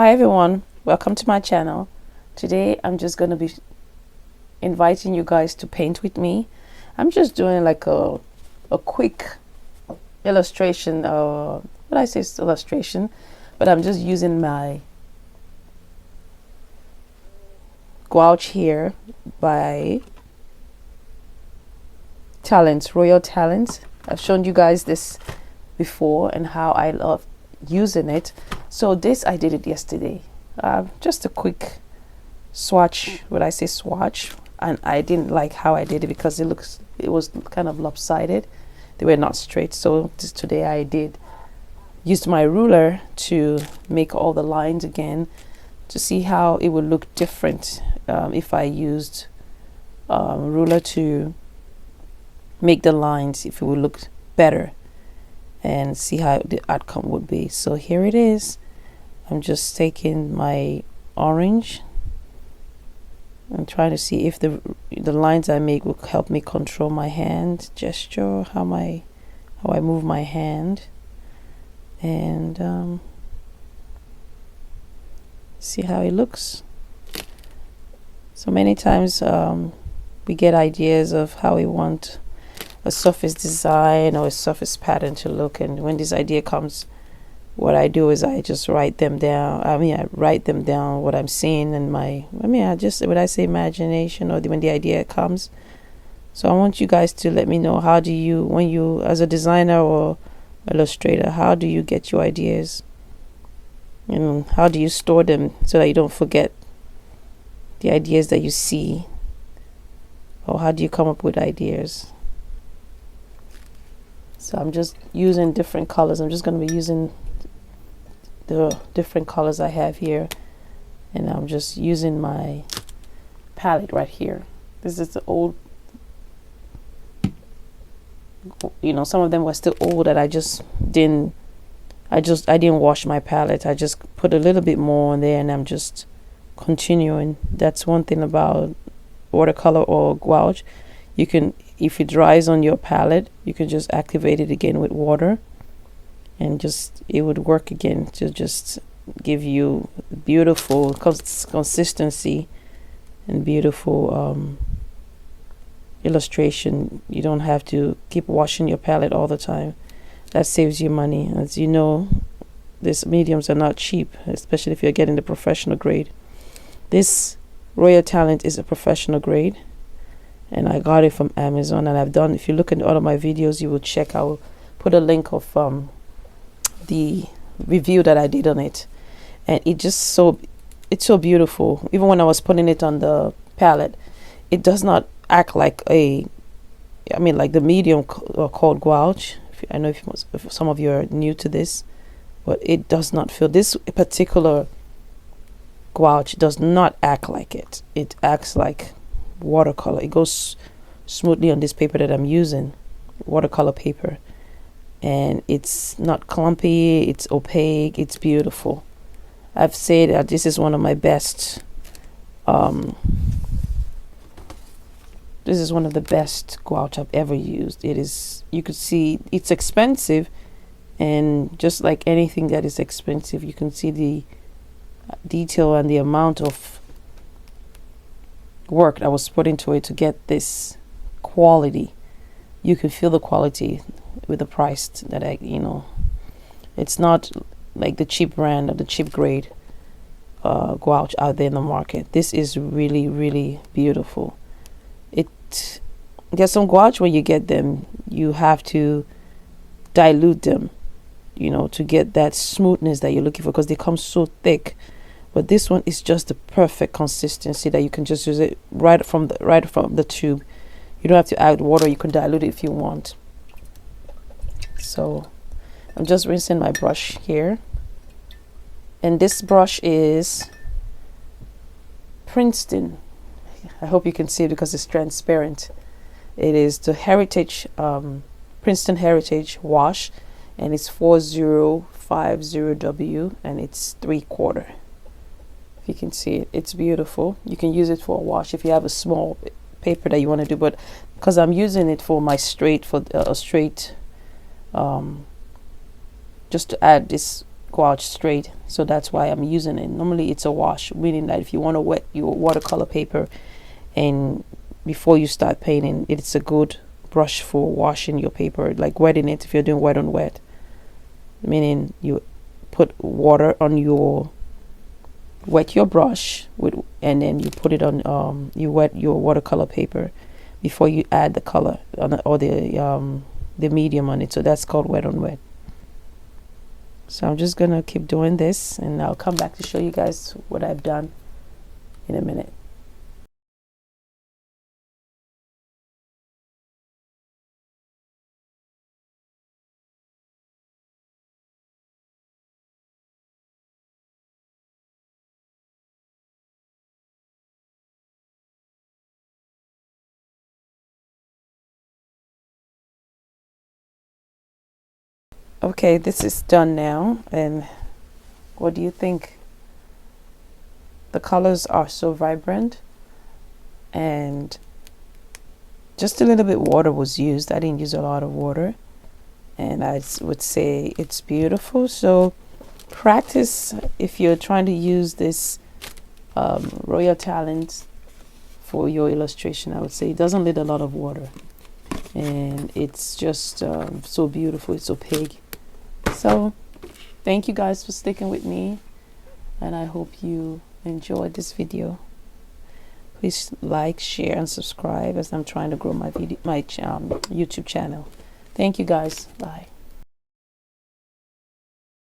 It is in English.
Hi everyone, welcome to my channel. Today I'm just going to be inviting you guys to paint with me. I'm just doing like a quick illustration, what I say is illustration, but I'm just using my gouache here by Talens, Royal Talens. I've shown you guys this before and how I love using it. So this, I did it yesterday. Just a quick swatch, what I say swatch, and I didn't like how I did it because it was kind of lopsided. They were not straight. So today I used my ruler to make all the lines again to see how it would look different if I used ruler to make the lines, if it would look better, and see how the outcome would be. So here it is. I'm just taking my orange and trying to see if the lines I make will help me control my hand gesture, how I move my hand, and see how it looks. So many times we get ideas of how we want a surface design or a surface pattern to look, and when this idea comes, what I do is I just write them down. I write them down what I'm seeing in my when I say imagination, or when the idea comes. So I want you guys to let me know, how do you, when you as a designer or illustrator, how do you get your ideas, and how do you store them so that you don't forget the ideas that you see, or how do you come up with ideas? So I'm just using different colors. I'm just going to be using the different colors I have here, and I'm just using my palette right here. This is the old, some of them were still old that I didn't wash my palette. I just put a little bit more on there, and I'm just continuing. That's one thing about watercolor or gouache. You can, if it dries on your palette, you can just activate it again with water, and it would work again to just give you beautiful consistency and beautiful illustration. You don't have to keep washing your palette all the time. That saves you money. As you know, these mediums are not cheap, especially if you're getting the professional grade. This Royal Talent is a professional grade, and I got it from Amazon. And if you look at all of my videos, you will check. I will put a link of the review that I did on it, and it's so beautiful. Even when I was putting it on the palette, it does not act like like the medium called gouache. I know if some of you are new to this, but it does not feel, this particular gouache does not act like it. It acts like watercolor. It goes smoothly on this paper that I'm using, watercolor paper, and it's not clumpy, it's opaque, it's beautiful. I've said that this is one of my best this is one of the best gouache I've ever used. It is, you could see it's expensive, and just like anything that is expensive, you can see the detail and the amount of work that was put into it to get this quality. You can feel the quality with the price that it's not like the cheap brand or the cheap grade gouache out there in the market. This is really, really beautiful. Get some gouache, when you get them, you have to dilute them, to get that smoothness that you're looking for, because they come so thick. But this one is just the perfect consistency that you can just use it right from the tube. You don't have to add water. You can dilute it if you want. So I'm just rinsing my brush here, and this brush is Princeton. I hope you can see it because it's transparent. It is the Heritage Princeton Heritage wash, and it's 4050W, and it's 3/4. If you can see it, it's beautiful. You can use it for a wash if you have a small paper that you want to do, but because I'm using it for my straight, just to add this gouache straight, so that's why I'm using it. Normally it's a wash, meaning that if you want to wet your watercolor paper and before you start painting, it's a good brush for washing your paper, like wetting it if you're doing wet on wet, meaning you put water on your wet your brush with, and then you put it on you wet your watercolor paper before you add the color on or the medium on it. So that's called wet on wet. So I'm just gonna keep doing this, and I'll come back to show you guys what I've done in a minute. Okay, this is done now, and what do you think? The colors are so vibrant, and just a little bit water was used. I didn't use a lot of water, and I would say it's beautiful. So practice if you're trying to use this Royal Talens for your illustration. I would say it doesn't need a lot of water, and it's just so beautiful. It's opaque. So thank you guys for sticking with me, and I hope you enjoyed this video. Please like, share, and subscribe as I'm trying to grow my YouTube channel. Thank you guys. Bye.